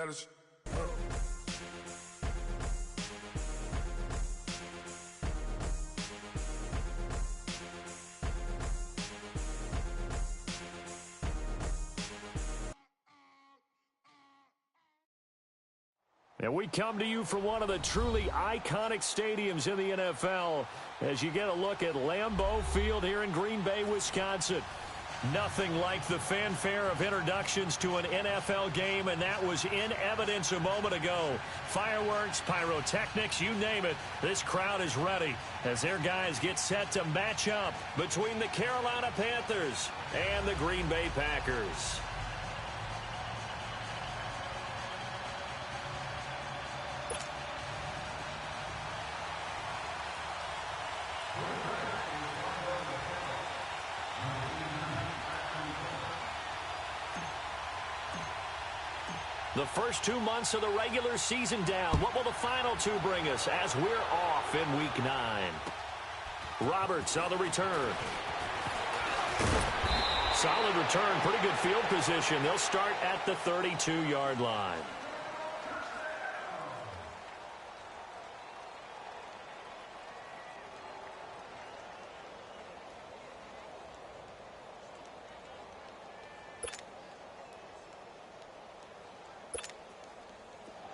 letters. And we come to you from one of the truly iconic stadiums in the NFL as you get a look at Lambeau Field here in Green Bay, Wisconsin. Nothing like the fanfare of introductions to an NFL game, and that was in evidence a moment ago. Fireworks, pyrotechnics, you name it, this crowd is ready as their guys get set to match up between the Carolina Panthers and the Green Bay Packers. The first 2 months of the regular season down. What will the final two bring us as we're off in Week 9? Roberts on the return. Solid return, pretty good field position. They'll start at the 32-yard line.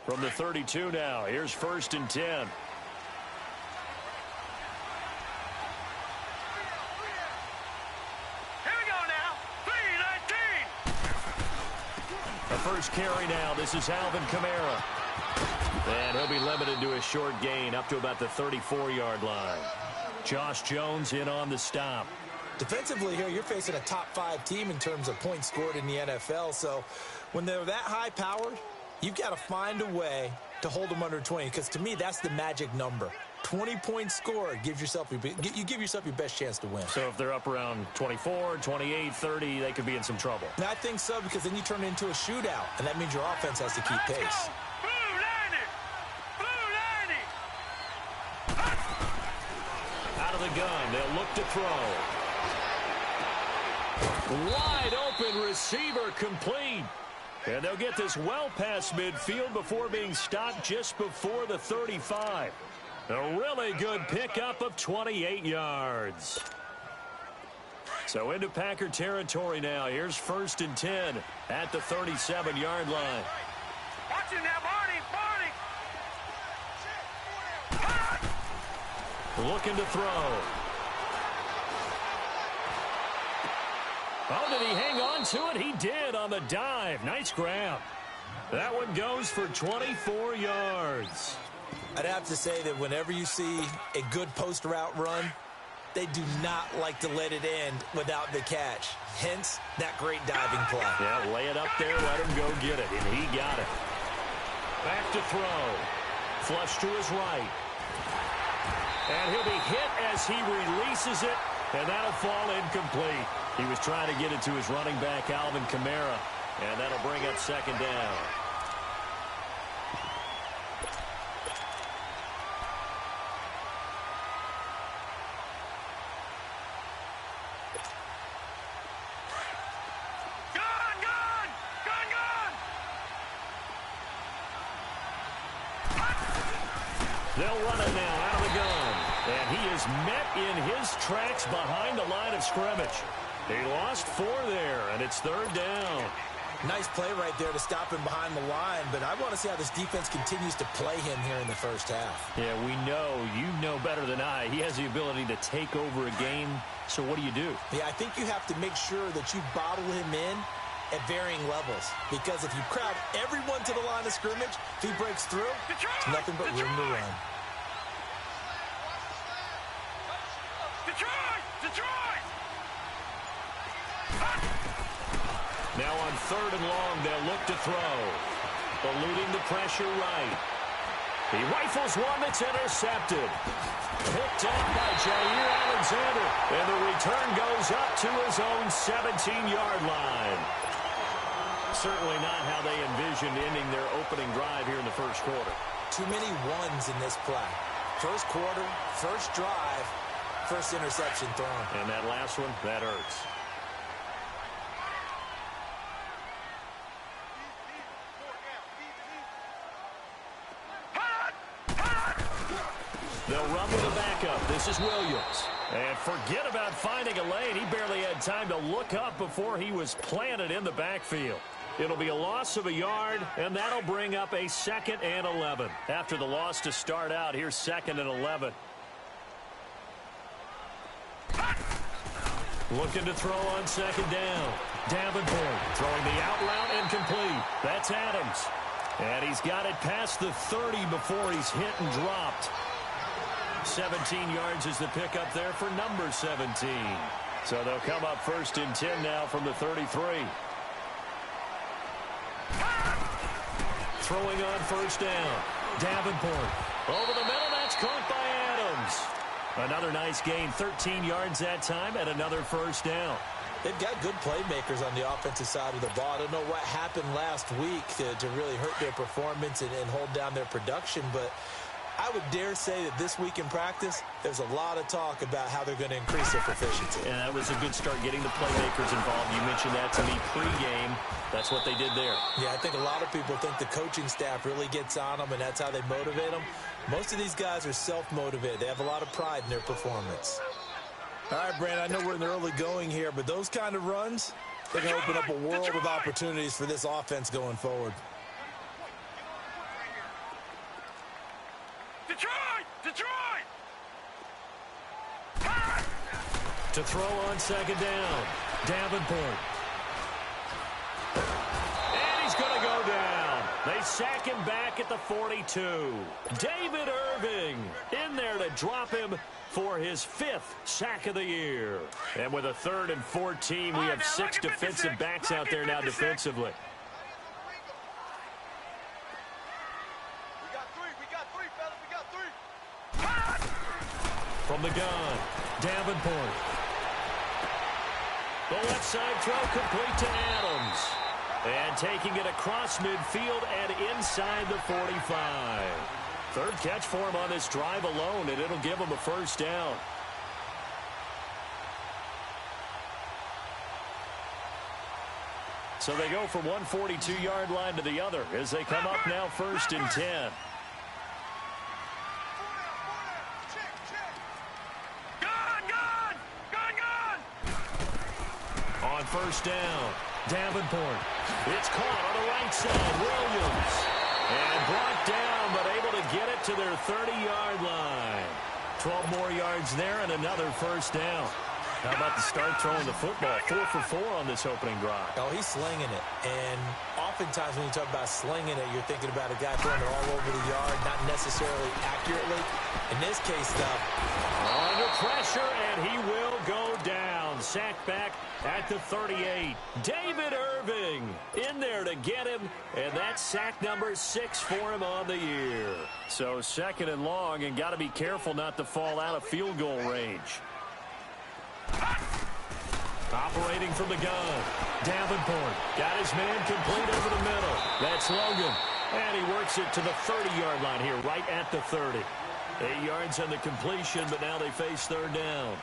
From the 32 now, here's 1st and 10. Here we go now. 3-19. The first carry now. This is Alvin Kamara. And he'll be limited to a short gain up to about the 34-yard line. Josh Jones in on the stop. Defensively here, you're facing a top 5 team in terms of points scored in the NFL. So when they're that high-powered, you've got to find a way to hold them under 20, because to me, that's the magic number. 20 points scored gives yourself you give yourself your best chance to win. So if they're up around 24, 28, 30, they could be in some trouble. And I think so, because then you turn it into a shootout, and that means your offense has to keep pace. Out of the gun, they'll look to throw. Wide open receiver complete. And they'll get this well past midfield before being stopped just before the 35. A really good pickup of 28 yards. So into Packer territory now. Here's 1st and 10 at the 37-yard line. Watch him now, Barney. Looking to throw. Oh, did he hang on to it? He did on the dive. Nice grab. That one goes for 24 yards. I'd have to say that whenever you see a good post route run, they do not like to let it end without the catch. Hence, that great diving play. Yeah, lay it up there, let him go get it, and he got it. Back to throw. Flush to his right. And he'll be hit as he releases it, and that'll fall incomplete. He was trying to get it to his running back, Alvin Kamara, and that'll bring up 2nd down. Gun! They'll run it now out of the gun. And he is met in his tracks behind the line of scrimmage. He lost 4 there, and it's 3rd down. Nice play right there to stop him behind the line, but I want to see how this defense continues to play him here in the first half. Yeah, we know, you know better than I, he has the ability to take over a game. So what do you do? Yeah, I think you have to make sure that you bottle him in at varying levels, because if you crowd everyone to the line of scrimmage, if he breaks through, it's nothing but room to run. Now on 3rd and long, they'll look to throw. Eluding the pressure right. He rifles one that's intercepted. Picked up by Jair Alexander. And the return goes up to his own 17-yard line. Certainly not how they envisioned ending their opening drive here in the first quarter. Too many ones in this play. First quarter, first drive, first interception thrown. And that last one, that hurts. They'll run with a backup. This is Williams. And forget about finding a lane. He barely had time to look up before he was planted in the backfield. It'll be a loss of a yard, and that'll bring up a 2nd and 11. After the loss to start out, here's 2nd and 11. Looking to throw on 2nd down. Davenport throwing the out route incomplete. That's Adams. And he's got it past the 30 before he's hit and dropped. 17 yards is the pickup there for number 17. So they'll come up 1st and 10 now from the 33. Throwing on 1st down. Davenport over the middle. That's caught by Adams. Another nice gain, 13 yards that time, and another 1st down. They've got good playmakers on the offensive side of the ball. I don't know what happened last week to really hurt their performance and hold down their production, but I would dare say that this week in practice, there's a lot of talk about how they're going to increase their proficiency. And that was a good start, getting the playmakers involved. You mentioned that to me pregame. That's what they did there. Yeah, I think a lot of people think the coaching staff really gets on them, and that's how they motivate them. Most of these guys are self-motivated. They have a lot of pride in their performance. All right, Brandon, I know we're in the early going here, but those kind of runs, they're going to open up a world of opportunities for this offense going forward. Detroit! To throw on 2nd down. Davenport. And he's going to go down. They sack him back at the 42. David Irving in there to drop him for his 5th sack of the year. And with a 3rd and 14, we have 6 defensive backs out there now defensively. From the gun, Davenport. The left side throw complete to Adams. And taking it across midfield and inside the 45. 3rd catch for him on this drive alone, and it'll give him a 1st down. So they go from 142-yard line to the other as they come up now 1st and 10. On 1st down, Davenport. It's caught on the right side. Williams. And brought down, but able to get it to their 30-yard line. 12 more yards there and another 1st down. How about the start throwing the football? 4 for 4 on this opening drive. Oh, he's slinging it. And oftentimes when you talk about slinging it, you're thinking about a guy throwing it all over the yard, not necessarily accurately. In this case, though, under pressure, and he will go down. Sacked back at the 38. David Irving in there to get him, and that's sack number 6 for him on the year. So 2nd and long, and got to be careful not to fall out of field goal range. Operating from the gun, Davenport got his man complete over the middle. That's Logan, and he works it to the 30-yard line here, right at the 30. 8 yards on the completion, but now they face 3rd down.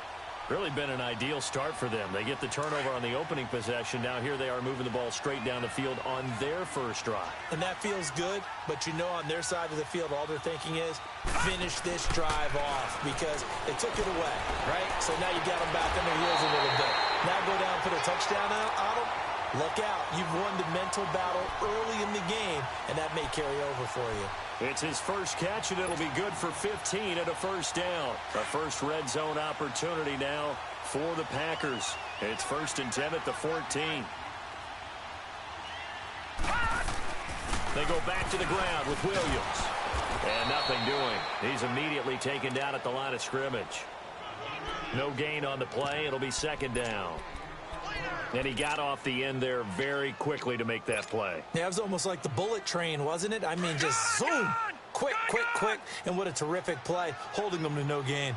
Really been an ideal start for them. They get the turnover on the opening possession. Now here they are moving the ball straight down the field on their 1st drive. And that feels good, but you know on their side of the field, all they're thinking is finish this drive off because they took it away, right? So now you got them back on their heels a little bit. Now go down and put a touchdown on them. Look out. You've won the mental battle early in the game, and that may carry over for you. It's his 1st catch, and it'll be good for 15 and a 1st down. A 1st red zone opportunity now for the Packers. It's 1st and 10 at the 14. They go back to the ground with Williams. And nothing doing. He's immediately taken down at the line of scrimmage. No gain on the play. It'll be 2nd down. And he got off the end there very quickly to make that play. Yeah, it was almost like the bullet train, wasn't it? I mean, just zoom. Quick. And what a terrific play, holding them to no gain.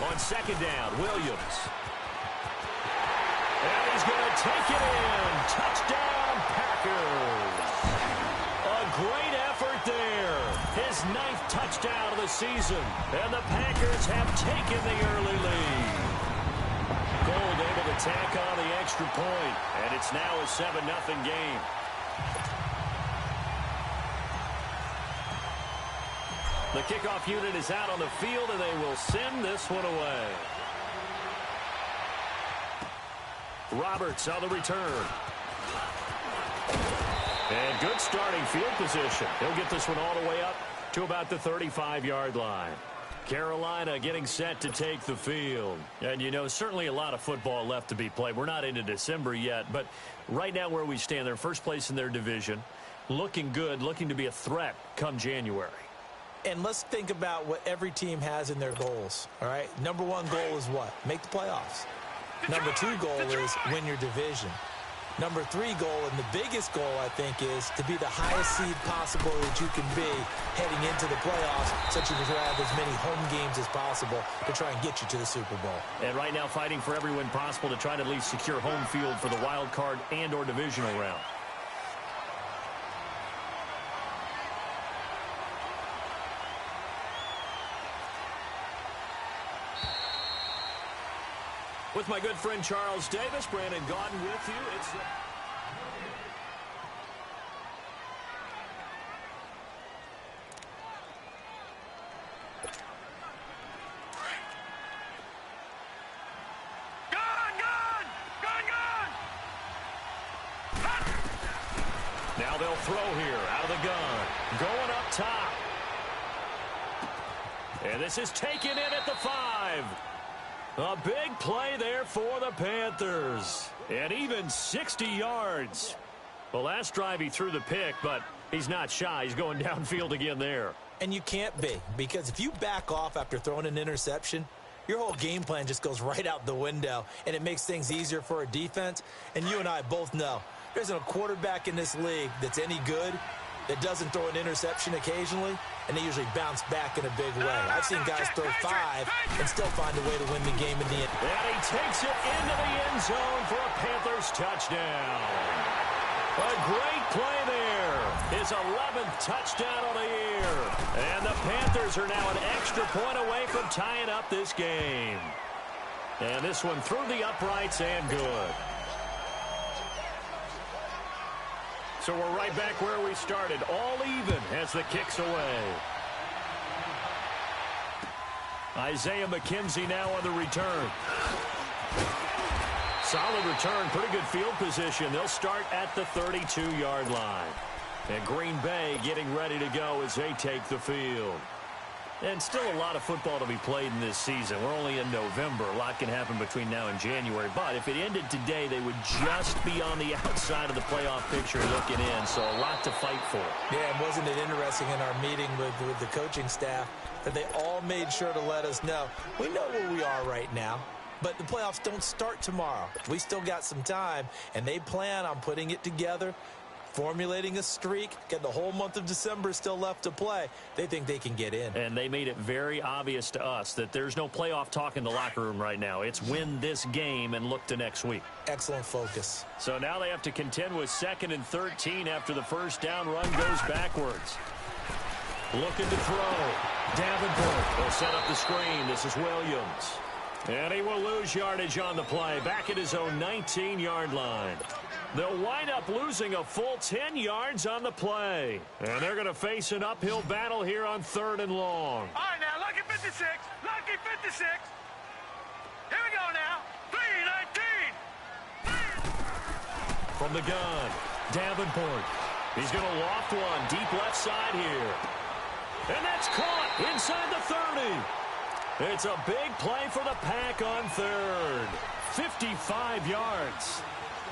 On 2nd down, Williams. And he's going to take it in. Touchdown, Packers. A great effort there. His 9th touchdown of the season. And the Packers have taken the early lead. Gold able to tack on the extra point. And it's now a 7-0 game. The kickoff unit is out on the field, and they will send this one away. Roberts on the return. And good starting field position. He'll get this one all the way up to about the 35-yard line. Carolina getting set to take the field. And, you know, certainly a lot of football left to be played. We're not into December yet, but right now where we stand, they're first place in their division. Looking good, looking to be a threat come January. And let's think about what every team has in their goals, all right? Number one goal is what? Make the playoffs. Number two goal is win your division. Number three goal, and the biggest goal, I think, is to be the highest seed possible that you can be heading into the playoffs so that you can have as many home games as possible to try and get you to the Super Bowl. And right now fighting for every win possible to try to at least secure home field for the wild card and or divisional round. With my good friend Charles Davis, Brandon Gaudin with you. It's now they'll throw here out of the gun. Going up top. And this is taken in at the 5. A big play there for the Panthers. And even 60 yards. The last drive he threw the pick, but he's not shy. He's going downfield again there. And you can't be, because if you back off after throwing an interception, your whole game plan just goes right out the window, and it makes things easier for a defense. And you and I both know there's a quarterback in this league that's any good that doesn't throw an interception occasionally, and they usually bounce back in a big way. I've seen guys throw 5 and still find a way to win the game in the end. And he takes it into the end zone for a Panthers touchdown. A great play there. His 11th touchdown of the year. And the Panthers are now an extra point away from tying up this game. And this one through the uprights and good. So we're right back where we started, all even as the kick's away. Isaiah McKenzie now on the return. Solid return, pretty good field position. They'll start at the 32-yard line. And Green Bay getting ready to go as they take the field. And still a lot of football to be played in this season. We're only in November. A lot can happen between now and January. But if it ended today, they would just be on the outside of the playoff picture looking in. So a lot to fight for. Yeah, and wasn't it interesting in our meeting with the coaching staff that they all made sure to let us know, we know where we are right now, but the playoffs don't start tomorrow. We still got some time, and they plan on putting it together, formulating a streak, get the whole month of December still left to play. They think they can get in. And they made it very obvious to us that there's no playoff talk in the locker room right now. It's win this game and look to next week. Excellent focus. So now they have to contend with 2nd and 13 after the first down run goes backwards. Looking to throw. Davenport will set up the screen. This is Williams. And he will lose yardage on the play. Back at his own 19-yard line. They'll wind up losing a full 10 yards on the play. And they're going to face an uphill battle here on 3rd and long. All right, now, lucky 56. Lucky 56. Here we go now. 3-19. From the gun, Davenport. He's going to loft one deep left side here. And that's caught inside the 30. It's a big play for the Pack on 3rd. 55 yards.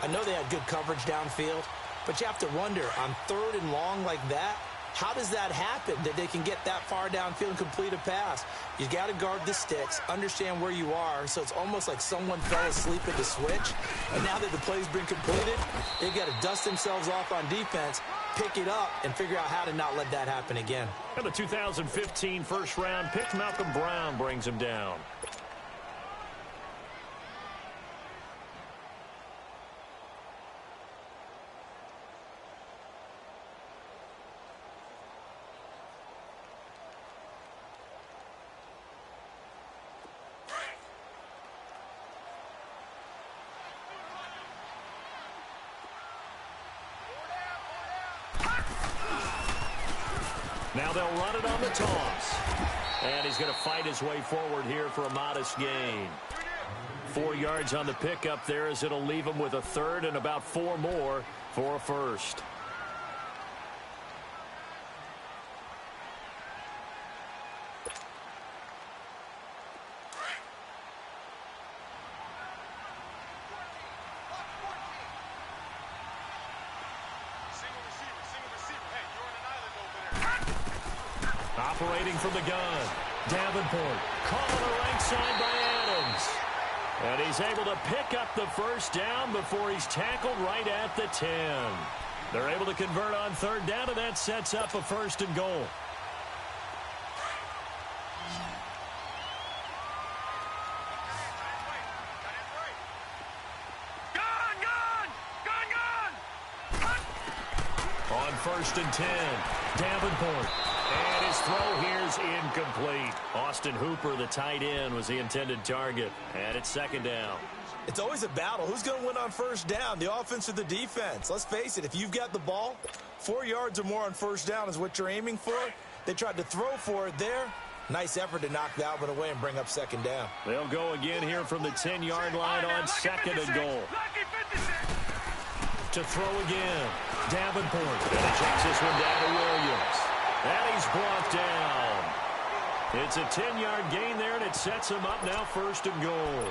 I know they had good coverage downfield, but you have to wonder, on 3rd and long like that, how does that happen that they can get that far downfield and complete a pass? You got to guard the sticks, understand where you are, so it's almost like someone fell asleep at the switch, and now that the play's been completed, they got to dust themselves off on defense, pick it up, and figure out how to not let that happen again. And the 2015 first-round pick, Malcolm Brown, brings him down. Now they'll run it on the toss. And he's going to fight his way forward here for a modest gain. 4 yards on the pickup there as it'll leave him with a third and about 4 more for a first. Operating from the gun, Davenport caught on the right side by Adams. And he's able to pick up the first down before he's tackled right at the 10. They're able to convert on third down, and that sets up a 1st and goal. On 1st and 10, Davenport. And his throw here's incomplete. Austin Hooper, the tight end, was the intended target. And it's 2nd down. It's always a battle. Who's going to win on 1st down, the offense or the defense? Let's face it, if you've got the ball, 4 yards or more on 1st down is what you're aiming for. They tried to throw for it there. Nice effort to knock that one away and bring up 2nd down. They'll go again here from the 10-yard line on 2nd and goal. To throw again, Davenport. And he checks this one down to Williams. And he's brought down. It's a 10-yard gain there, and it sets him up now 1st and goal.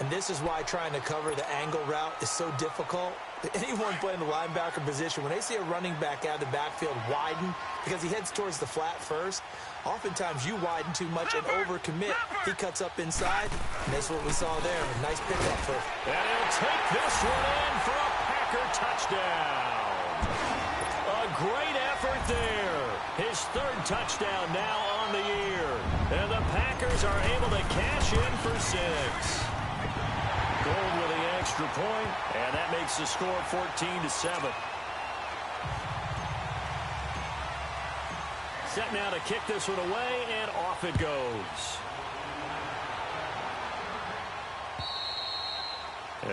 And this is why trying to cover the angle route is so difficult. Anyone playing the linebacker position, when they see a running back out of the backfield widen because he heads towards the flat first, oftentimes you widen too much and overcommit. He cuts up inside, and that's what we saw there. A nice pickup for. And he'll take this one in for a Packer touchdown. A great effort there. His 3rd touchdown now on the year. And the Packers are able to cash in for 6. Gold with the extra point, and that makes the score 14-7. Set now to kick this one away, and off it goes.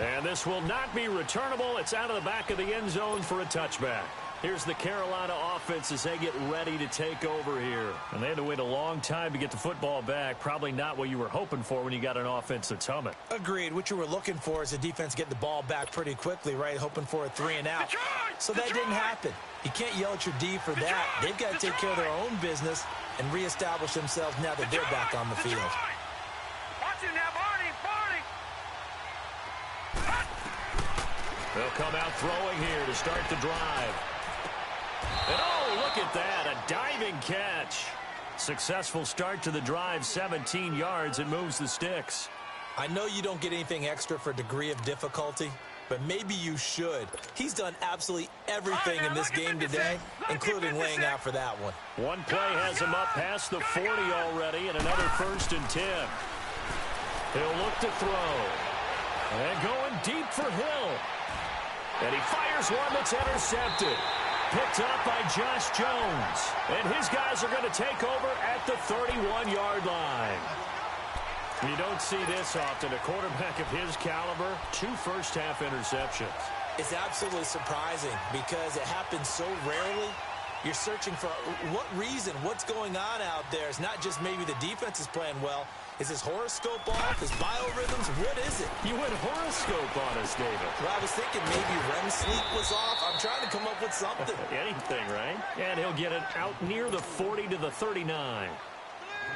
And this will not be returnable. It's out of the back of the end zone for a touchback. Here's the Carolina offense as they get ready to take over here. And they had to wait a long time to get the football back. Probably not what you were hoping for when you got an offense that's humming. Agreed. What you were looking for is the defense get the ball back pretty quickly, right? Hoping for a 3 and out. So that didn't happen. You can't yell at your D for that. They've got to take care of their own business and reestablish themselves now that they're back on the field. Watch it now, Barney. They'll come out throwing here to start the drive. And oh, look at that, a diving catch. Successful start to the drive, 17 yards, and moves the sticks. I know you don't get anything extra for degree of difficulty, but maybe you should. He's done absolutely everything in this game today, including laying out for that one. One play has him up past the 40 already, and another 1st and 10. He'll look to throw. And going deep for Hill. And he fires one that's intercepted. Picked up by Josh Jones. And his guys are going to take over at the 31-yard line. You don't see this often. A quarterback of his caliber, 2 first-half interceptions. It's absolutely surprising because it happens so rarely. You're searching for what reason, what's going on out there. It's not just maybe the defense is playing well. Is his horoscope off? His biorhythms? What is it? You went horoscope on us, David. Well, I was thinking maybe REM sleep was off. I'm trying to come up with something. Anything, right? And he'll get it out near the 40 to the 39.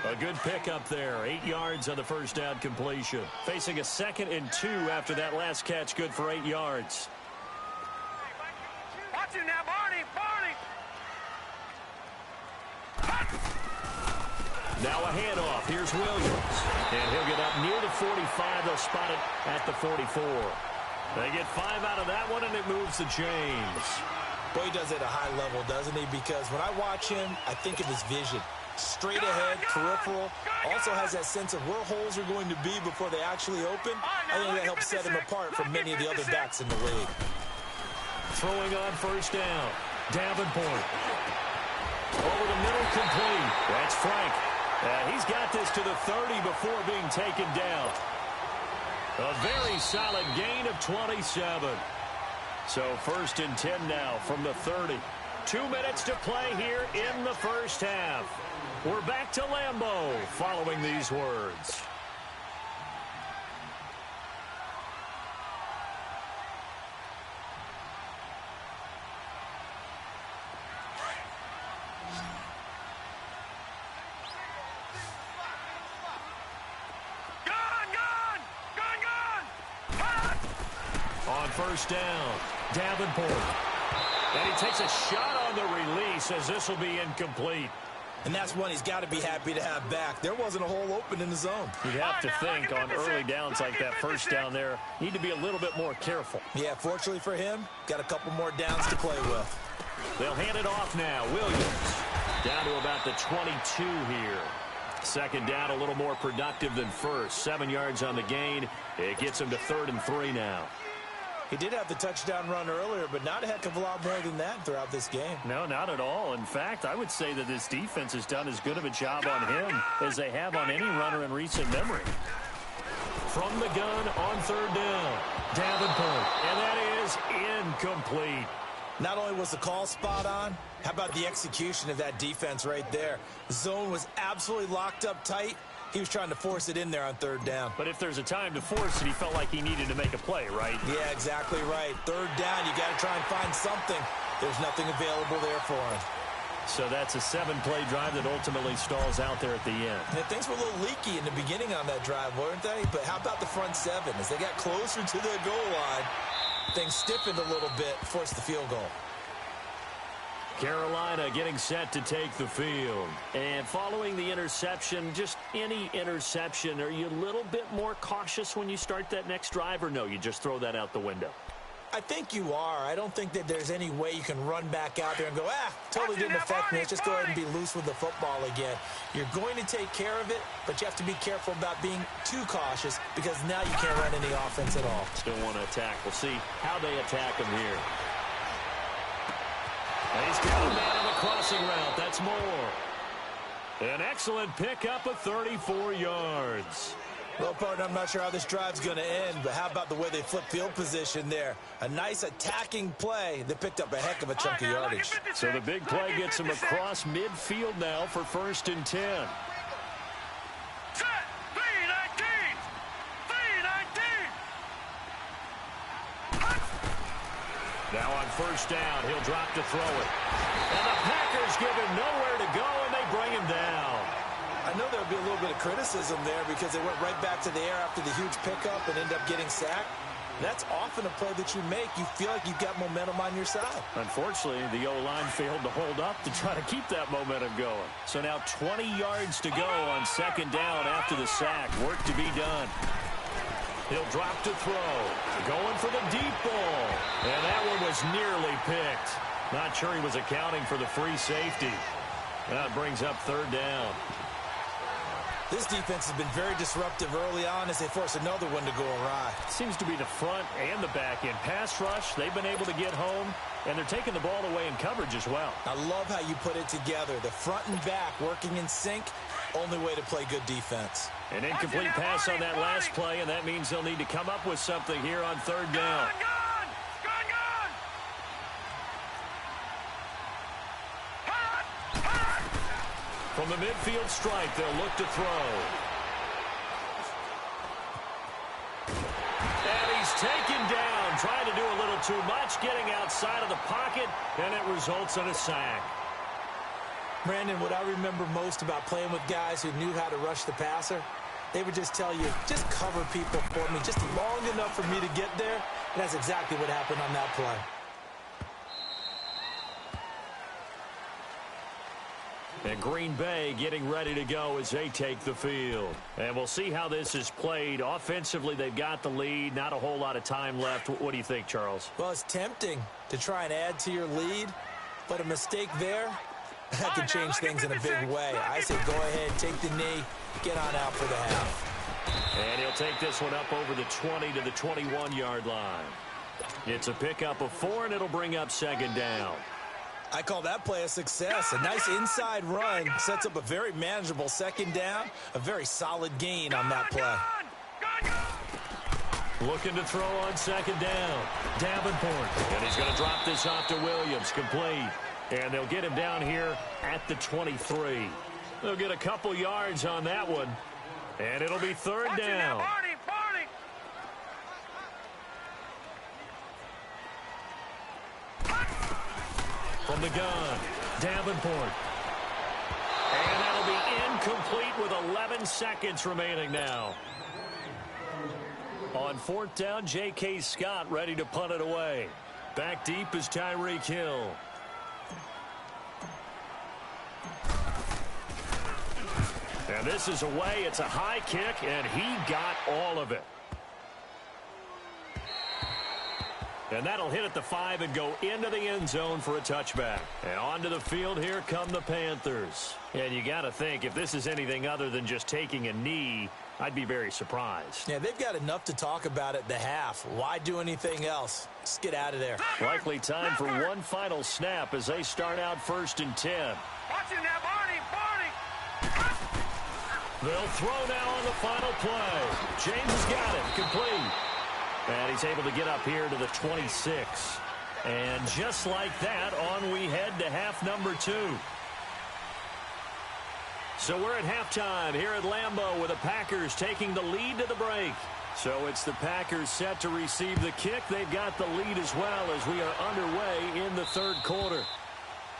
A good pickup there. 8 yards on the first down completion. Facing a 2nd and 2 after that last catch. Good for 8 yards. Watch it now, Barney. Now a handoff. Here's Williams. And he'll get up near the 45. They'll spot it at the 44. They get 5 out of that one, and it moves the chains. Boy, he does it at a high level, doesn't he? Because when I watch him, I think of his vision. Straight ahead, peripheral. Also has that sense of where holes are going to be before they actually open. I think that helps set him apart from many of the other backs in the league. Throwing on first down. Davenport. Over the middle, complete. That's Frank. He's got this to the 30 before being taken down. A very solid gain of 27. So 1st and 10 now from the 30. 2 minutes to play here in the first half. We're back to Lambeau following these words. On first down, Davenport. And he takes a shot on the release as this will be incomplete. And that's one he's got to be happy to have back. There wasn't a hole open in the zone. You'd have to think on early downs like that first down there, need to be a little bit more careful. Yeah, fortunately for him, got a couple more downs to play with. They'll hand it off now. Williams down to about the 22 here. Second down, a little more productive than first. 7 yards on the gain. It gets him to 3rd and 3 now. He did have the touchdown run earlier, but not a heck of a lot more than that throughout this game. No, not at all. In fact, I would say that this defense has done as good of a job on him as they have on any runner in recent memory. From the gun on 3rd down, Davenport, and that is incomplete. Not only was the call spot on, how about the execution of that defense right there? The zone was absolutely locked up tight. He was trying to force it in there on 3rd down. But if there's a time to force it, he felt like he needed to make a play, right? Yeah, exactly right. 3rd down, you got to try and find something. There's nothing available there for him. So that's a 7-play drive that ultimately stalls out there at the end. Yeah, things were a little leaky in the beginning on that drive, weren't they? But how about the front 7? As they got closer to the goal line, things stiffened a little bit, forced the field goal. Carolina getting set to take the field. And following the interception, just any interception, are you a little bit more cautious when you start that next drive, or no, you just throw that out the window? I think you are. I don't think that there's any way you can run back out there and go, totally didn't affect me. Let's just go ahead and be loose with the football again. You're going to take care of it, but you have to be careful about being too cautious because now you can't run any offense at all. Still want to attack. We'll see how they attack him here. He's got a man on the crossing route. That's more. An excellent pickup of 34 yards. Well, partner, I'm not sure how this drive's going to end, but how about the way they flip field position there? A nice attacking play that picked up a heck of a chunk of yardage. So the big play gets him across midfield now for 1st and 10. Set, 3-19. 3-19. Now on 1st down, he'll drop to throw it. And the Packers give him nowhere to go, and they bring him down. I know there'll be a little bit of criticism there because they went right back to the air after the huge pickup and ended up getting sacked. That's often a play that you make. You feel like you've got momentum on your side. Unfortunately, the O-line failed to hold up to try to keep that momentum going. So now 20 yards to go on 2nd down after the sack. Work to be done. He'll drop to throw. Going for the deep ball. And that one was nearly picked. Not sure he was accounting for the free safety. That brings up 3rd down. This defense has been very disruptive early on as they force another one to go awry. Seems to be the front and the back end. Pass rush, they've been able to get home, and they're taking the ball away in coverage as well. I love how you put it together. The front and back working in sync, only way to play good defense. An incomplete pass on that last play, and that means they'll need to come up with something here on 3rd down. From the midfield stripe, they'll look to throw. And he's taken down, trying to do a little too much, getting outside of the pocket, and it results in a sack. Brandon, what I remember most about playing with guys who knew how to rush the passer, they would just tell you, just cover people for me, just long enough for me to get there. And that's exactly what happened on that play. And Green Bay getting ready to go as they take the field. And we'll see how this is played. Offensively, they've got the lead. Not a whole lot of time left. What do you think, Charles? Well, it's tempting to try and add to your lead, but a mistake there, that can change things in a big way. I say go ahead, take the knee, get on out for the half. And he'll take this one up over the 20 to the 21-yard line. It's a pickup of 4, and it'll bring up 2nd down. I call that play a success. A nice inside run sets up a very manageable 2nd down, a very solid gain on that play. Looking to throw on 2nd down. Davenport. And he's going to drop this off to Williams. Complete. And they'll get him down here at the 23. They'll get a couple yards on that one. And it'll be third down. From the gun, Davenport. And that'll be incomplete with 11 seconds remaining now. On fourth down, J.K. Scott ready to punt it away. Back deep is Tyreek Hill. And this is away. It's a high kick, and he got all of it. And that'll hit at the 5 and go into the end zone for a touchback. And onto the field, here come the Panthers. And you got to think, if this is anything other than just taking a knee, I'd be very surprised. Yeah, they've got enough to talk about at the half. Why do anything else? Just get out of there. Likely time for one final snap as they start out 1st and 10. Watching now, Barney. They'll throw now on the final play. James has got it. Complete. And he's able to get up here to the 26. And just like that, on we head to half number 2. So we're at halftime here at Lambeau with the Packers taking the lead to the break. So it's the Packers set to receive the kick. They've got the lead as well as we are underway in the third quarter.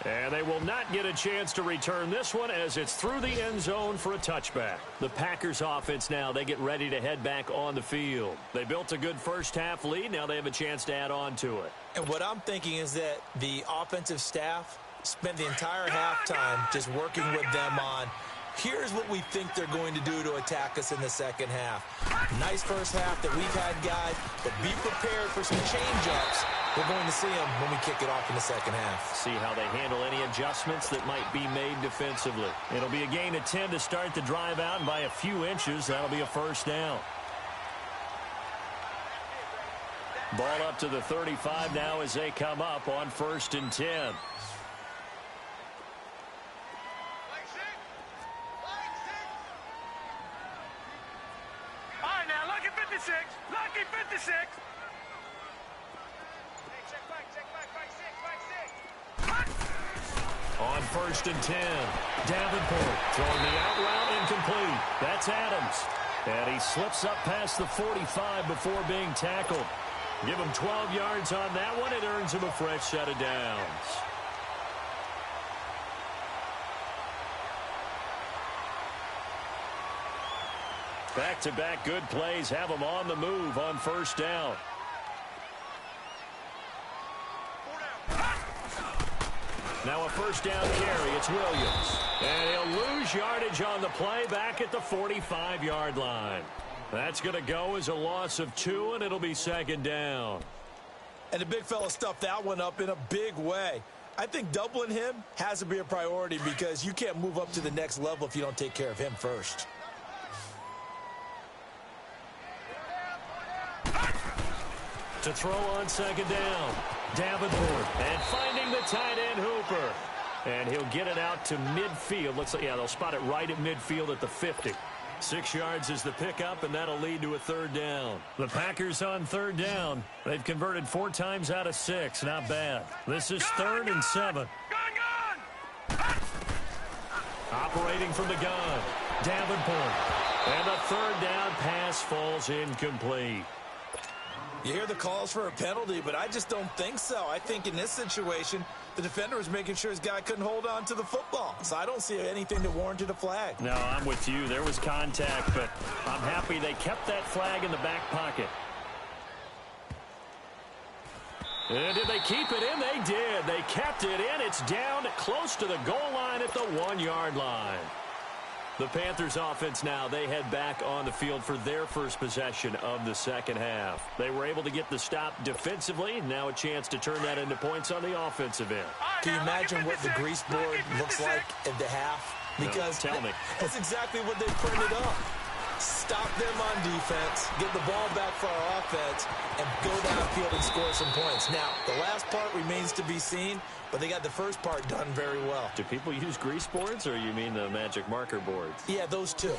And they will not get a chance to return this one as it's through the end zone for a touchback. The Packers offense now, they get ready to head back on the field. They built a good first half lead. Now they have a chance to add on to it. And what I'm thinking is that the offensive staff spent the entire halftime just working with them on, here's what we think they're going to do to attack us in the second half. Nice first half that we've had, guys, but be prepared for some change-ups. We're going to see them when we kick it off in the second half. See how they handle any adjustments that might be made defensively. It'll be a gain of 10 to start the drive out, and by a few inches, that'll be a first down. Ball up to the 35 now as they come up on 1st and 10. Lucky 56. On 1st and 10, Davenport throwing the out route incomplete. That's Adams. And he slips up past the 45 before being tackled. Give him 12 yards on that one. It earns him a fresh set of downs. Back-to-back good plays have them on the move on 1st down. Now a 1st down carry. It's Williams. And he'll lose yardage on the play back at the 45-yard line. That's going to go as a loss of 2, and it'll be 2nd down. And the big fella stuffed that one up in a big way. I think doubling him has to be a priority because you can't move up to the next level if you don't take care of him first. To throw on 2nd down, Davenport, and finding the tight end Hooper. And he'll get it out to midfield. Looks like, yeah, they'll spot it right at midfield at the 50. 6 yards is the pickup, and that'll lead to a 3rd down. The Packers on 3rd down. They've converted 4 times out of 6. Not bad. This is 3rd and 7. Operating from the gun, Davenport. And a 3rd down pass falls incomplete. You hear the calls for a penalty, but I just don't think so. I think in this situation, the defender was making sure his guy couldn't hold on to the football. So I don't see anything that warranted a flag. No, I'm with you. There was contact, but I'm happy they kept that flag in the back pocket. And did they keep it in? They did. They kept it in. It's down close to the goal line at the 1-yard line. The Panthers offense now, they head back on the field for their first possession of the second half. They were able to get the stop defensively. Now a chance to turn that into points on the offensive end. Can you imagine what the grease board looks like at the half? Because no, tell me. That's exactly what they printed up. Stop them on defense, get the ball back for our offense, and go downfield and score some points. Now, the last part remains to be seen, but they got the first part done very well. Do people use grease boards, or you mean the magic marker boards? Yeah, those two.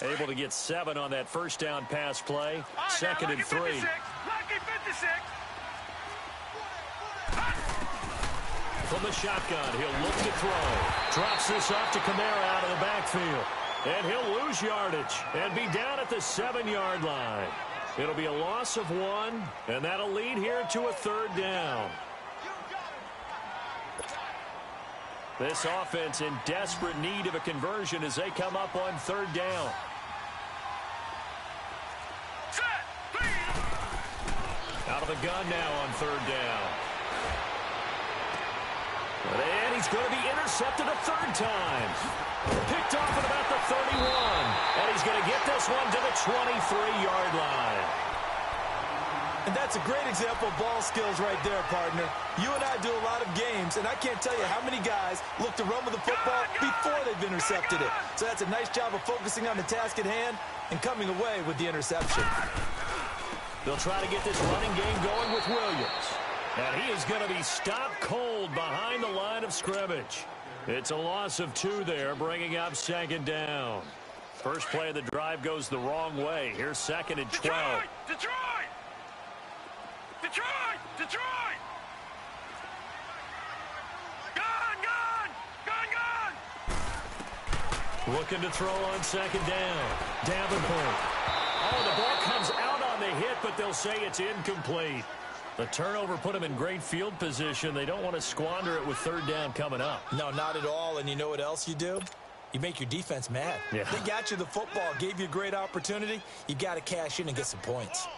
Able to get 7 on that 1st down pass play. 2nd and 3. Lucky 56. from the shotgun. He'll look to throw. Drops this off to Kamara out of the backfield. And he'll lose yardage and be down at the 7-yard line. It'll be a loss of 1, and that'll lead here to a 3rd down. This offense in desperate need of a conversion as they come up on 3rd down. Out of the gun now on 3rd down. And he's going to be intercepted a 3rd time. Picked off at about the 31. And he's going to get this one to the 23-yard line. And that's a great example of ball skills right there, partner. You and I do a lot of games, and I can't tell you how many guys look to run with the football before they've intercepted it. So that's a nice job of focusing on the task at hand and coming away with the interception. They'll try to get this running game going with Williams. And he is going to be stopped cold behind the line of scrimmage. It's a loss of 2 there, bringing up 2nd down. First play of the drive goes the wrong way. Here's 2nd and 12. Detroit! Detroit! Detroit! Gone! Looking to throw on 2nd down. Davenport. Oh, the ball comes out on the hit, but they'll say it's incomplete. The turnover put them in great field position. They don't want to squander it with 3rd down coming up. No, not at all. And you know what else you do? You make your defense mad. Yeah. They got you the football, gave you a great opportunity. You got to cash in and get some points.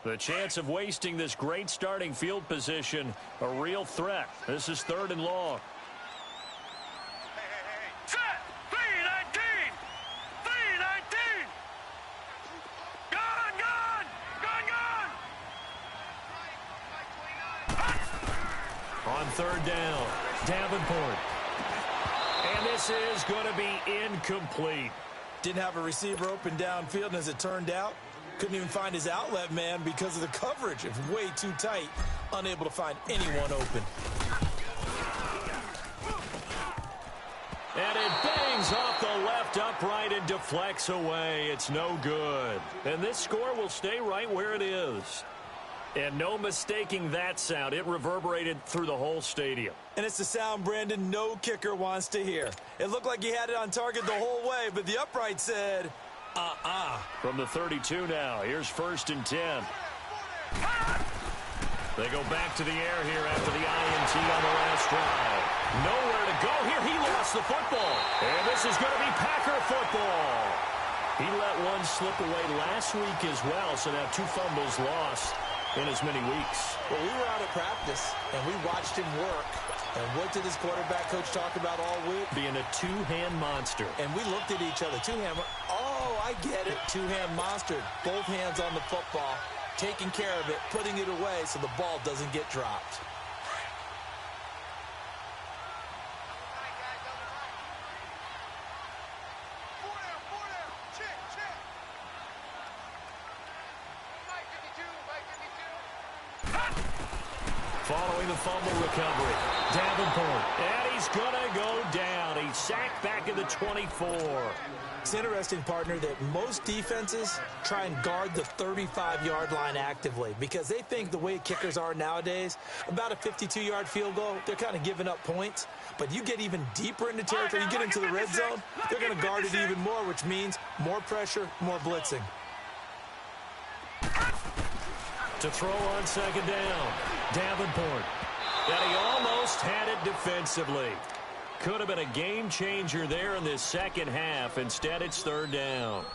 The chance of wasting this great starting field position, a real threat. This is 3rd and long. Set! 3-19! 3-19! Gone! Gone! Gone! Gone! On 3rd down, Davenport. And this is going to be incomplete. Didn't have a receiver open downfield, and as it turned out, couldn't even find his outlet man because of the coverage. It was way too tight, unable to find anyone open. And it bangs off the left upright and deflects away. It's no good. And this score will stay right where it is. And no mistaking that sound. It reverberated through the whole stadium. And it's the sound, Brandon, no kicker wants to hear. It looked like he had it on target the whole way, but the upright said, From the 32 now, here's 1st and 10. They go back to the air here after the INT on the last drive. Nowhere to go here. He lost the football. And this is going to be Packer football. He let one slip away last week as well, so now 2 fumbles lost in as many weeks. Well, we were out at practice, and we watched him work. And what did his quarterback coach talk about all week? Being a 2-hand monster. And we looked at each other. 2-hand. Oh, I get it. 2-hand monster. Both hands on the football, taking care of it, putting it away so the ball doesn't get dropped. Following the fumble recovery, Davenport, and he's going to go down. He's sacked back in the 24. It's interesting, partner, that most defenses try and guard the 35-yard line actively because they think the way kickers are nowadays, about a 52-yard field goal, they're kind of giving up points. But you get even deeper into territory, you get into the red zone, they're going to guard it even more, which means more pressure, more blitzing. To throw on 2nd down, Davenport. And he almost had it defensively. Could have been a game changer there in this second half. Instead, it's 3rd down.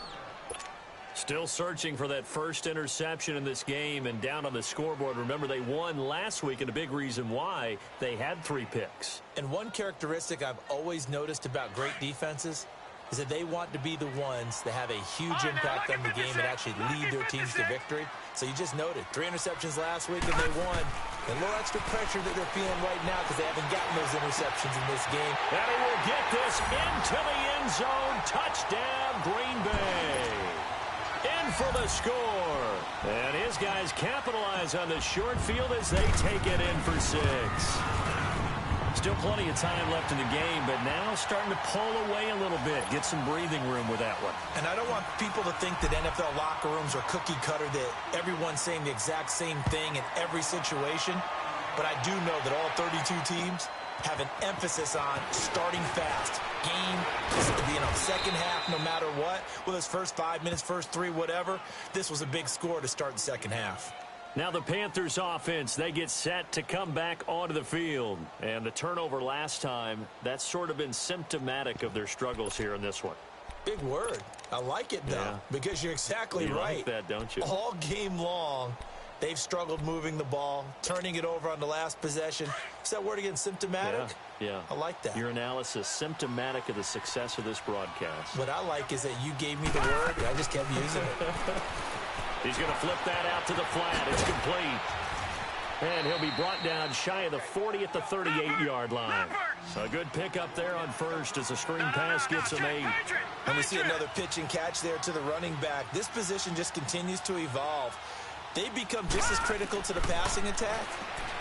Still searching for that first interception in this game and down on the scoreboard. Remember, they won last week, and a big reason why they had 3 picks. And one characteristic I've always noticed about great defenses is that they want to be the ones that have a huge impact on the game and actually lead their teams to victory. So you just noted 3 interceptions last week and they won. And a little extra pressure that they're feeling right now because they haven't gotten those interceptions in this game. And he will get this into the end zone. Touchdown, Green Bay. In for the score. And his guys capitalize on the short field as they take it in for 6. Still plenty of time left in the game, but now starting to pull away a little bit. Get some breathing room with that one. And I don't want people to think that NFL locker rooms are cookie cutter, that everyone's saying the exact same thing in every situation. but I do know that all 32 teams have an emphasis on starting fast. Second half, no matter what, whether it's first 5 minutes, first 3, whatever, this was a big score to start the second half. Now the Panthers offense, they get set to come back onto the field. And the turnover last time, that's sort of been symptomatic of their struggles here in this one. Big word. I like it, though, because you're exactly right. You like that, don't you? All game long, they've struggled moving the ball, turning it over on the last possession. Is that word again, symptomatic? Yeah. I like that. Your analysis, symptomatic of the success of this broadcast. What I like is that you gave me the word, and I just kept using it. He's going to flip that out to the flat. It's complete. And he'll be brought down shy of the 40 at the 38-yard line. So a good pickup there on first as the screen pass gets him 8. And we see another pitch and catch there to the running back. This position just continues to evolve. They become just as critical to the passing attack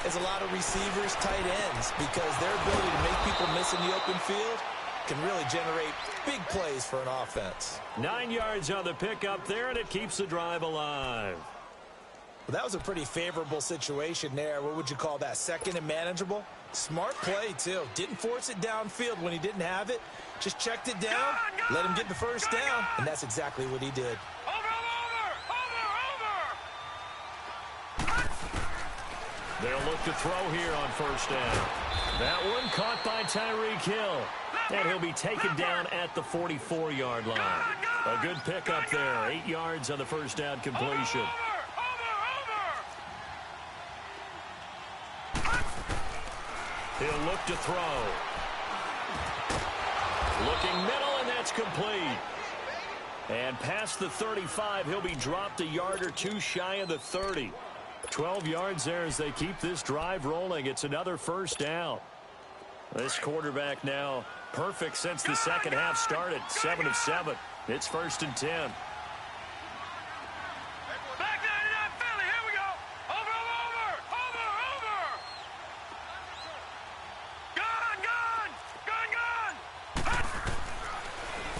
as a lot of receivers, tight ends, because their ability to make people miss in the open field can really generate big plays for an offense. 9 yards on the pickup there, and it keeps the drive alive. Well, that was a pretty favorable situation there. What would you call that? Second and manageable? Smart play, too. Didn't force it downfield when he didn't have it. Just checked it down, let him get the first down, and that's exactly what he did. They'll look to throw here on first down. That one caught by Tyreek Hill. And he'll be taken down at the 44-yard line. A good pickup there. 8 yards on the first down completion. He'll look to throw. Looking middle, and that's complete. And past the 35, he'll be dropped a yard or two shy of the 30. 12 yards there as they keep this drive rolling. It's another first down. This quarterback now perfect since the second half started. 7 of 7. It's 1st and 10. Back 99 Philly. Here we go. Over. Gone.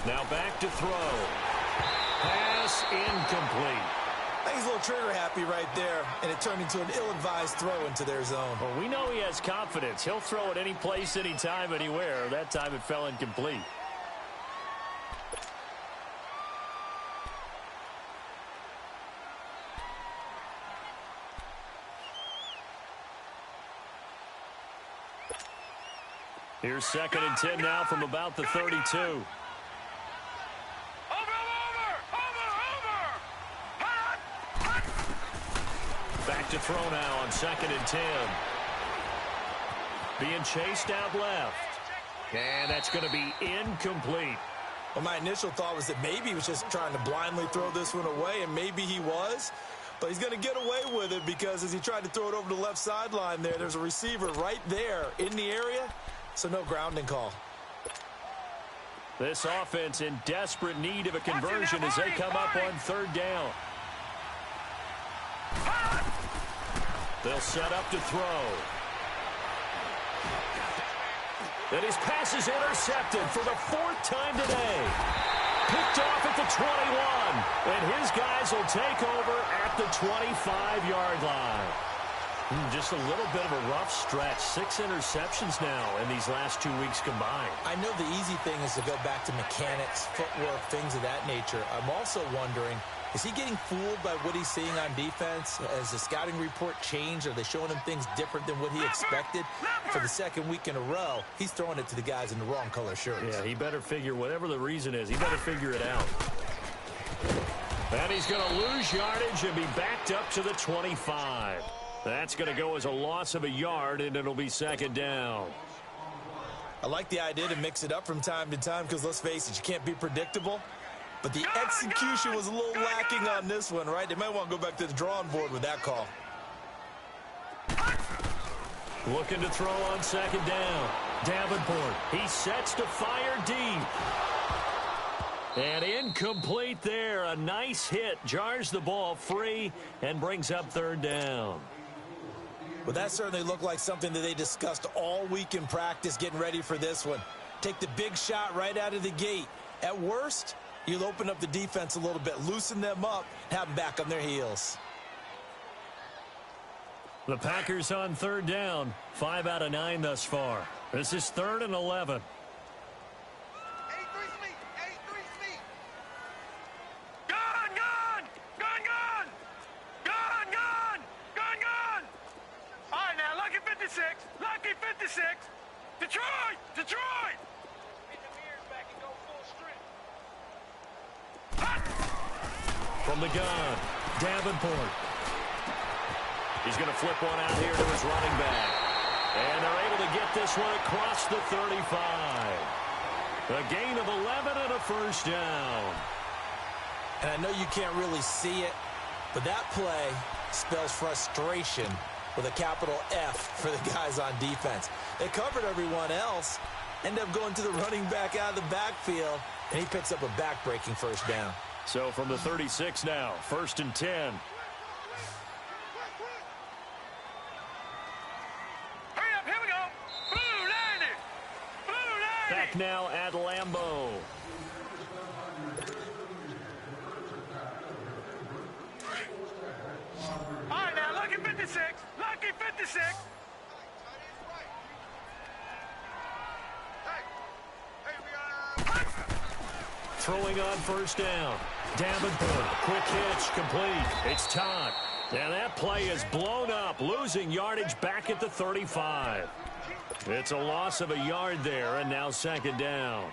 Now back to throw. Pass incomplete. I think he's a little trigger happy right there, and it turned into an ill-advised throw into their zone. Well, we know he has confidence. He'll throw it any place, anytime, anywhere. That time it fell incomplete. Here's 2nd and 10 now from about the 32. Back to throw now on 2nd and 10. Being chased out left. And that's going to be incomplete. Well, my initial thought was that maybe he was just trying to blindly throw this one away, and maybe he was. But he's going to get away with it because as he tried to throw it over the left sideline there's a receiver right there in the area, so no grounding call. This offense in desperate need of a conversion as they come up on 3rd down. They'll set up to throw. And his pass is intercepted for the 4th time today. Picked off at the 21. And his guys will take over at the 25-yard line. Just a little bit of a rough stretch. 6 interceptions now in these last 2 weeks combined. I know the easy thing is to go back to mechanics, footwork, things of that nature. I'm also wondering, is he getting fooled by what he's seeing on defense? Has the scouting report changed? Are they showing him things different than what he expected? For the 2nd week in a row, he's throwing it to the guys in the wrong color shirts. Yeah, he better figure, whatever the reason is, he better figure it out. And he's going to lose yardage and be backed up to the 25. That's going to go as a loss of a yard, and it'll be 2nd down. I like the idea to mix it up from time to time because, let's face it, you can't be predictable. But the execution was a little lacking on this one, right? They might want to go back to the drawing board with that call. Looking to throw on 2nd down. Davenport, he sets to fire deep. And incomplete there. A nice hit. Jars the ball free and brings up 3rd down. Well, that certainly looked like something that they discussed all week in practice getting ready for this one. Take the big shot right out of the gate. At worst, you'll open up the defense a little bit, loosen them up, have them back on their heels. The Packers on third down. 5 out of 9 thus far. This is 3rd and 11. Lucky 56. Detroit! Detroit! From the gun, Davenport. He's going to flip one out here to his running back. And they're able to get this one across the 35. A gain of 11 and a first down. And I know you can't really see it, but that play spells frustration with a capital F for the guys on defense. They covered everyone else, end up going to the running back out of the backfield, and he picks up a back-breaking first down. So from the 36 now, 1st and 10. Hurry up, here we go. Blue landed. Blue landed. Back now at Lambeau. All right, now, lucky 56. Lucky 56. Throwing on first down. Davenport, quick hitch, complete. It's Todd. And that play is blown up, losing yardage back at the 35. It's a loss of a yard there, and now 2nd down.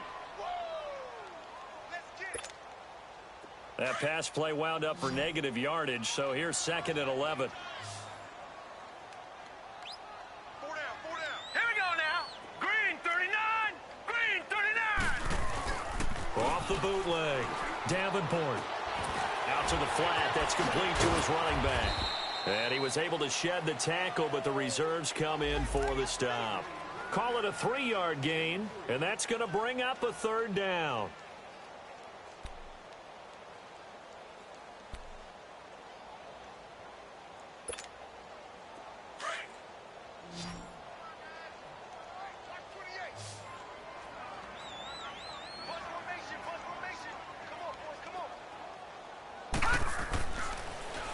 That pass play wound up for negative yardage, so here's 2nd and 11. Here we go now. Green 39. Green 39. Off the bootleg. Davenport. Out to the flat. That's complete to his running back. And he was able to shed the tackle, but the reserves come in for the stop. Call it a 3-yard gain, and that's going to bring up a 3rd down.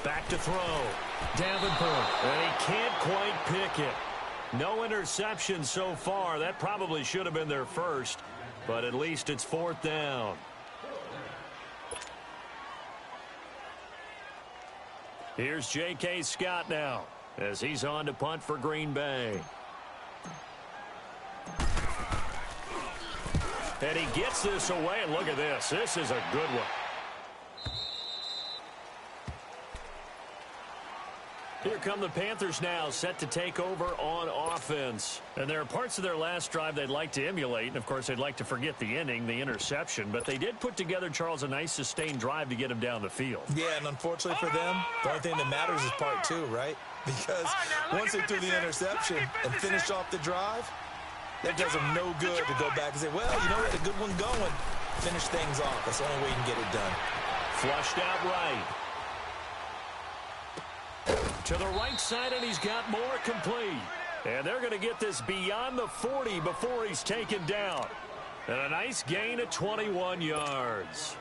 Back to throw. Davenport. And he can't quite pick it. No interception so far. That probably should have been their first, but at least it's 4th down. Here's J.K. Scott now as he's on to punt for Green Bay. And he gets this away, and look at this. This is a good one. Here come the Panthers now, set to take over on offense. And there are parts of their last drive they'd like to emulate. And, of course, they'd like to forget the ending, the interception. But they did put together, Charles, a nice sustained drive to get him down the field. Yeah, and unfortunately for them, the only thing that matters is part 2, right? Because once they threw the interception and finished off the drive, that does them no good to go back and say, well, you know, we had a good one going. Finish things off. That's the only way you can get it done. Flushed out right. To the right side, and he's got more complete. And they're going to get this beyond the 40 before he's taken down. And a nice gain of 21 yards.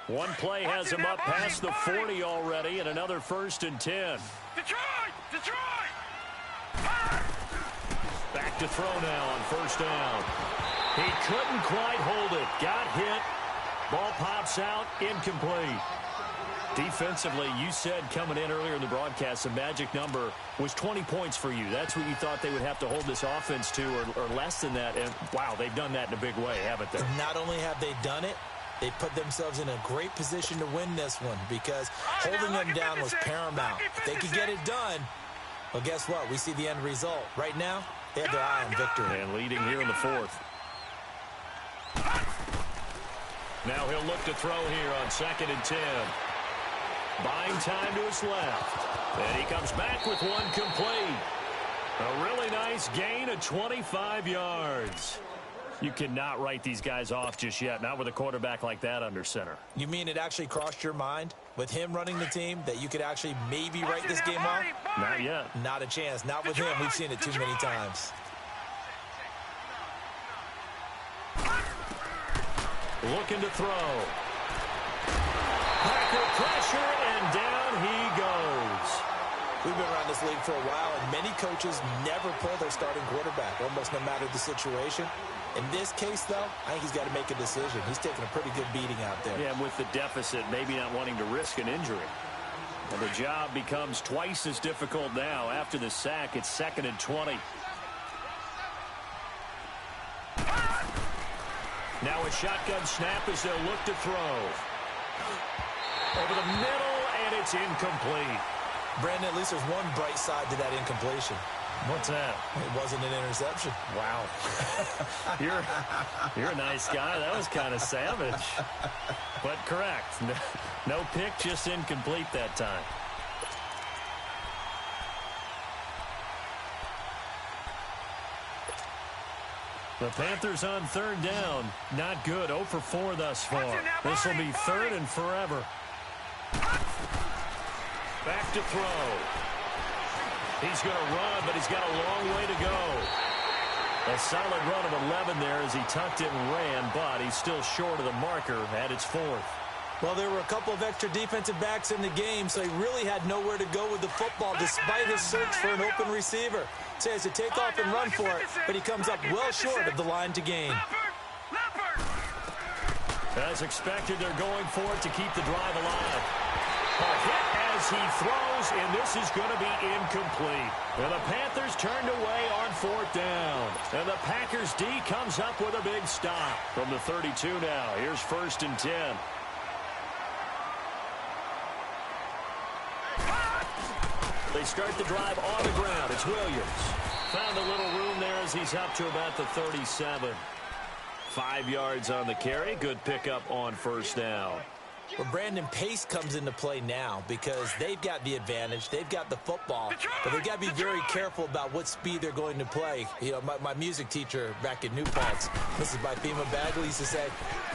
One play has him up past the 40 already, and another 1st and 10. Detroit! Detroit! Back to throw now on 1st down. He couldn't quite hold it. Got hit. Ball pops out, incomplete. Defensively, you said coming in earlier in the broadcast, the magic number was 20 points for you. That's what you thought they would have to hold this offense to, or less than that. And, wow, they've done that in a big way, haven't they? Not only have they done it, they put themselves in a great position to win this one because holding them down was paramount. If they could get it done, well, guess what? We see the end result. Right now, they have their eye on victory. And leading here in the 4th. Now he'll look to throw here on 2nd and 10. Buying time to his left. And he comes back with one complete. A really nice gain of 25 yards. You cannot write these guys off just yet, not with a quarterback like that under center. You mean it actually crossed your mind with him running the team that you could actually maybe write this game off? Not yet. Not a chance. Not with him. We've seen it too many times. Looking to throw. Packer pressure, and down he goes. We've been around this league for a while, and many coaches never pull their starting quarterback, almost no matter the situation. In this case, though, I think he's got to make a decision. He's taking a pretty good beating out there. Yeah, and with the deficit, maybe not wanting to risk an injury. And the job becomes twice as difficult now. After the sack, it's 2nd and 20. Now a shotgun snap as they'll look to throw. Over the middle, and it's incomplete. Brandon, at least there's one bright side to that incompletion. What's that? It wasn't an interception. Wow. You're a nice guy. That was kind of savage. But correct. No pick, just incomplete that time. The Panthers on 3rd down. Not good. 0 for 4 thus far. This will be 3rd and forever. Back to throw. He's going to run, but he's got a long way to go. A solid run of 11 there as he tucked it and ran, but he's still short of the marker at its 4th. Well, there were a couple of extra defensive backs in the game, so he really had nowhere to go with the football despite his search for an open receiver. So he has to take off and run for it, but he comes up well short of the line to gain. As expected, they're going for it to keep the drive alive. A hit as he throws, and this is going to be incomplete. And the Panthers turned away on 4th down. And the Packers D comes up with a big stop from the 32 now. Here's 1st and 10. They start the drive on the ground. It's Williams. Found a little room there as he's up to about the 37. 5 yards on the carry. Good pickup on 1st down. Well, Brandon, pace comes into play now because they've got the advantage. They've got the football, but they've got to be very careful about what speed they're going to play. You know, my music teacher back in New Paltz, Mrs. Bifema Bagley, used to say,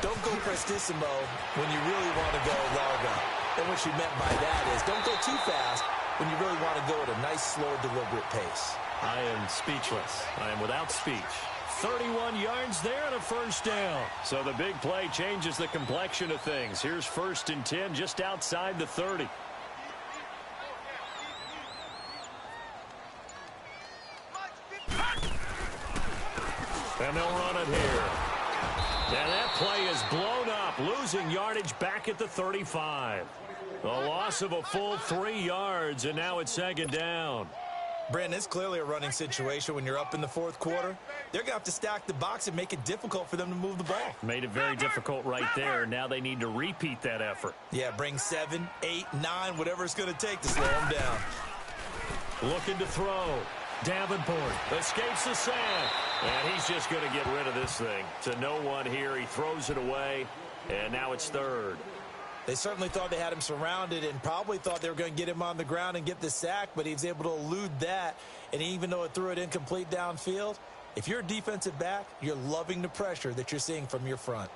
don't go prestissimo when you really want to go largo. And what she meant by that is don't go too fast when you really want to go at a nice, slow, deliberate pace. I am speechless. I am without speech. 31 yards there and a 1st down. So the big play changes the complexion of things. Here's 1st and 10 just outside the 30. And they'll run it here. And that play is blown up, losing yardage back at the 35. The loss of a full 3 yards, and now it's 2nd down. Brandon, it's clearly a running situation when you're up in the 4th quarter. They're going to have to stack the box and make it difficult for them to move the ball. Made it very difficult right there. Now they need to repeat that effort. Yeah, bring 7, 8, 9, whatever it's going to take to slow them down. Looking to throw. Davenport escapes the sack. And he's just going to get rid of this thing. To no one here. He throws it away. And now it's 3rd. They certainly thought they had him surrounded and probably thought they were going to get him on the ground and get the sack, but he was able to elude that. And even though it threw it incomplete downfield, if you're a defensive back, you're loving the pressure that you're seeing from your front.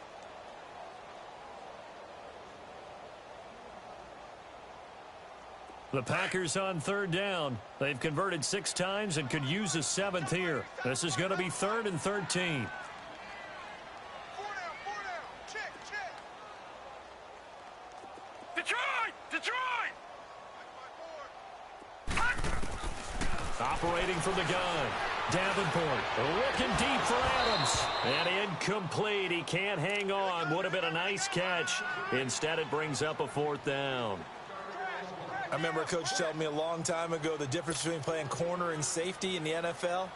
The Packers on 3rd down. They've converted 6 times and could use a 7th here. This is going to be 3rd and 13. Operating from the gun. Davenport looking deep for Adams. And incomplete. He can't hang on. Would have been a nice catch. Instead, it brings up a 4th down. I remember a coach telling me a long time ago the difference between playing corner and safety in the NFL.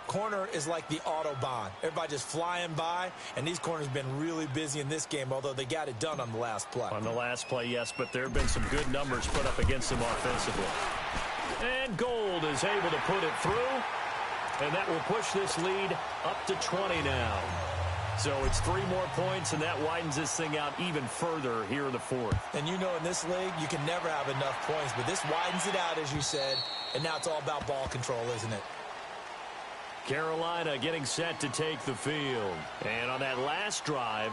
Corner is like the Autobahn. Everybody just flying by, and these corners have been really busy in this game, although they got it done on the last play. On the last play, yes, but there have been some good numbers put up against them offensively. And Gold is able to put it through, and that will push this lead up to 20 now. So it's 3 more points, and that widens this thing out even further here in the 4th. And you know in this league, you can never have enough points, but this widens it out, as you said, and now it's all about ball control, isn't it? Carolina getting set to take the field. And on that last drive,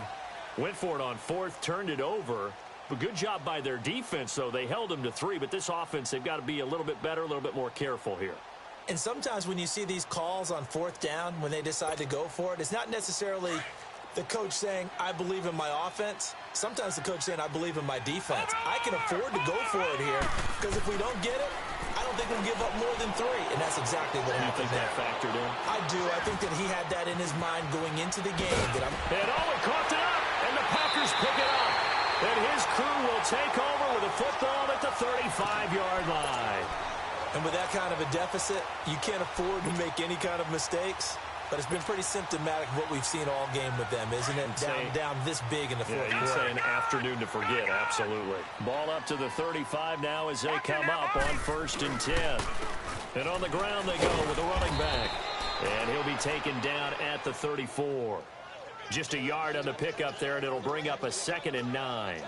went for it on 4th, turned it over. But good job by their defense, though. They held them to 3, but this offense, they've got to be a little bit better, a little bit more careful here. And sometimes when you see these calls on 4th down, when they decide to go for it, it's not necessarily the coach saying, I believe in my offense. Sometimes the coach saying, I believe in my defense. I can afford to go for it here because if we don't get it, I don't think will give up more than 3, and that's exactly what happened there. That factored in? I do. I think that he had that in his mind going into the game. And he coughed it up, and the Packers pick it up. And his crew will take over with a football at the 35-yard line. And with that kind of a deficit, you can't afford to make any kind of mistakes. But it's been pretty symptomatic of what we've seen all game with them, isn't it? Down this big in the fourth quarter. You'd say an afternoon to forget, absolutely. Ball up to the 35 now as they come up on 1st and 10. And on the ground they go with the running back. And he'll be taken down at the 34. Just a yard on the pickup there, and it'll bring up a 2nd and 9.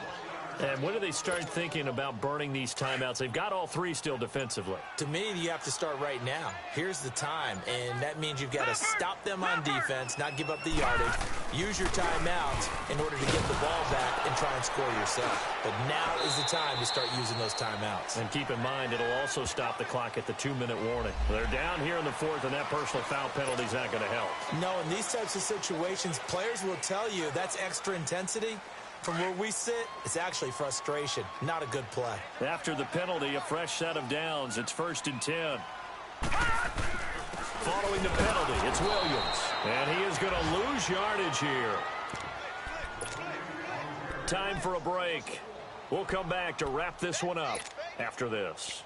And when do they start thinking about burning these timeouts? They've got all 3 still defensively. To me, you have to start right now. Here's the time, and that means you've got to stop them on defense, not give up the yardage, use your timeouts in order to get the ball back and try and score yourself. But now is the time to start using those timeouts. And keep in mind, it'll also stop the clock at the 2-minute warning. They're down here in the 4th, and that personal foul penalty is not going to help. No, in these types of situations, players will tell you that's extra intensity. From where we sit, it's actually frustration, not a good play. After the penalty, a fresh set of downs. It's 1st and 10. Following the penalty, it's Williams. And he is going to lose yardage here. Time for a break. We'll come back to wrap this one up after this.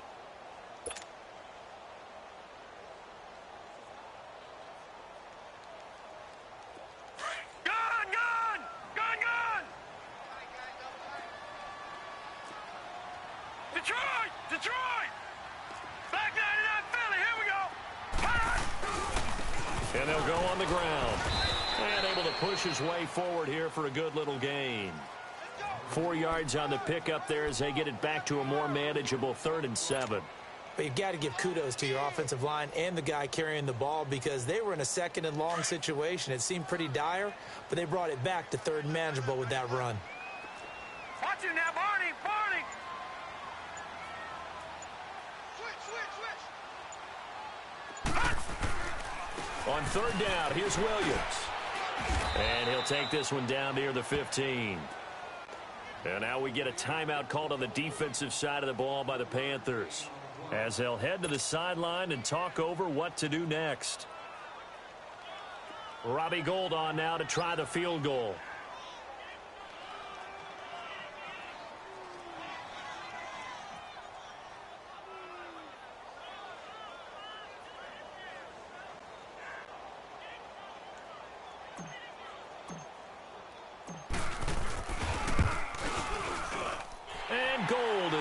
Detroit! Back 99 Philly, here we go! And they'll go on the ground. And able to push his way forward here for a good little gain. 4 yards on the pickup there as they get it back to a more manageable 3rd and 7. But you've got to give kudos to your offensive line and the guy carrying the ball because they were in a 2nd and long situation. It seemed pretty dire, but they brought it back to 3rd and manageable with that run. Watch it now, Barney! On 3rd down, here's Williams. And he'll take this one down near the 15. And now we get a timeout called on the defensive side of the ball by the Panthers, as they'll head to the sideline and talk over what to do next. Robbie Gould on now to try the field goal.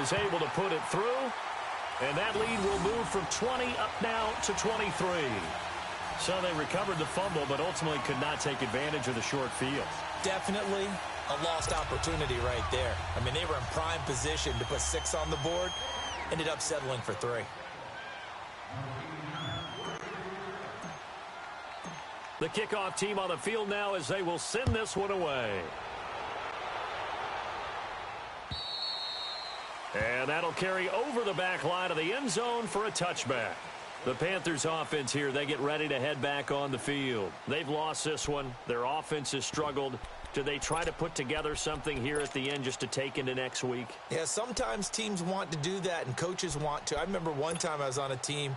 Is able to put it through, and that lead will move from 20 up now to 23. So they recovered the fumble, but ultimately could not take advantage of the short field. Definitely a lost opportunity right there. I mean, they were in prime position to put 6 on the board, ended up settling for 3. The kickoff team on the field now as they will send this one away. And that'll carry over the back line of the end zone for a touchback. The Panthers offense here, they get ready to head back on the field. They've lost this one. Their offense has struggled. Do they try to put together something here at the end just to take into next week? Yeah, sometimes teams want to do that and coaches want to. I remember one time I was on a team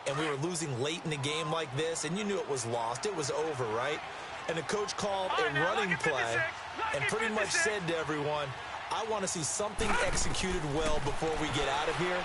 and we were losing late in the game like this, and you knew it was lost. It was over, right? And the coach called a running play and pretty much said to everyone, I want to see something executed well before we get out of here.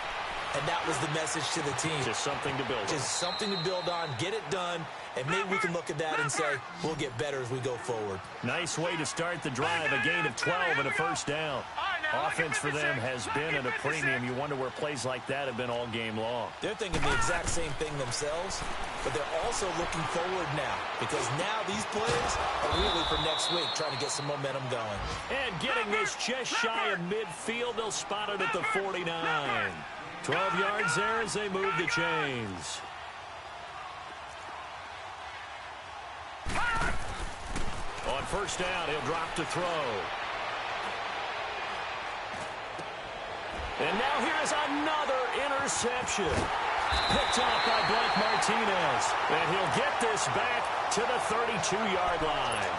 And that was the message to the team. Just something to build on. Just something to build on, get it done, and maybe we can look at that and say, we'll get better as we go forward. Nice way to start the drive, a gain of 12 and a first down. Offense for them has been at a premium. You wonder where plays like that have been all game long. They're thinking the exact same thing themselves, but they're also looking forward now because now these plays are really for next week, trying to get some momentum going. And getting this just shy of midfield, they'll spot it at the 49. 12 yards there as they move the chains. On first down, he'll drop to throw. And now here's another interception. Picked off by Blake Martinez. And he'll get this back to the 32-yard line.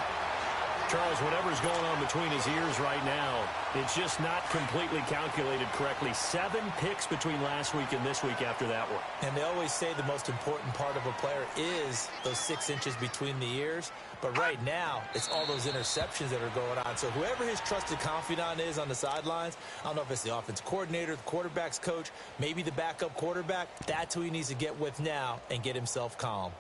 Charles, whatever's going on between his ears right now, it's just not completely calculated correctly. 7 picks between last week and this week after that one. And they always say the most important part of a player is those 6 inches between the ears. But right now, it's all those interceptions that are going on. So whoever his trusted confidant is on the sidelines, I don't know if it's the offense coordinator, the quarterback's coach, maybe the backup quarterback, that's who he needs to get with now and get himself calm.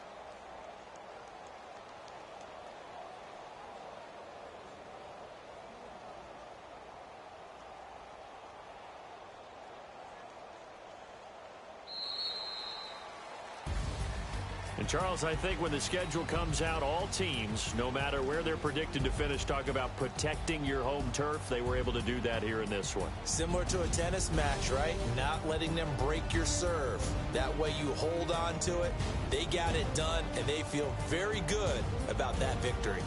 And, Charles, I think when the schedule comes out, all teams, no matter where they're predicted to finish, talk about protecting your home turf. They were able to do that here in this one. Similar to a tennis match, right? Not letting them break your serve. That way you hold on to it. They got it done, and they feel very good about that victory.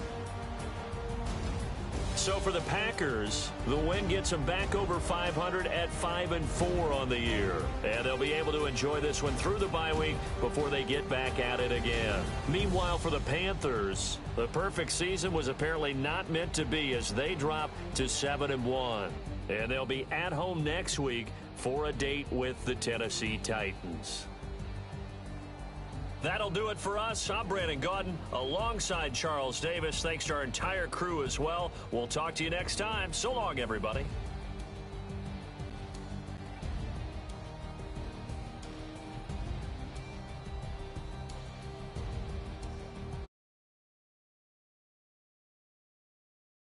So for the Packers, the win gets them back over 500 at 5-4 on the year. And they'll be able to enjoy this one through the bye week before they get back at it again. Meanwhile, for the Panthers, the perfect season was apparently not meant to be as they drop to 7-1. And they'll be at home next week for a date with the Tennessee Titans. That'll do it for us. I'm Brandon Gaudin alongside Charles Davis. Thanks to our entire crew as well. We'll talk to you next time. So long, everybody.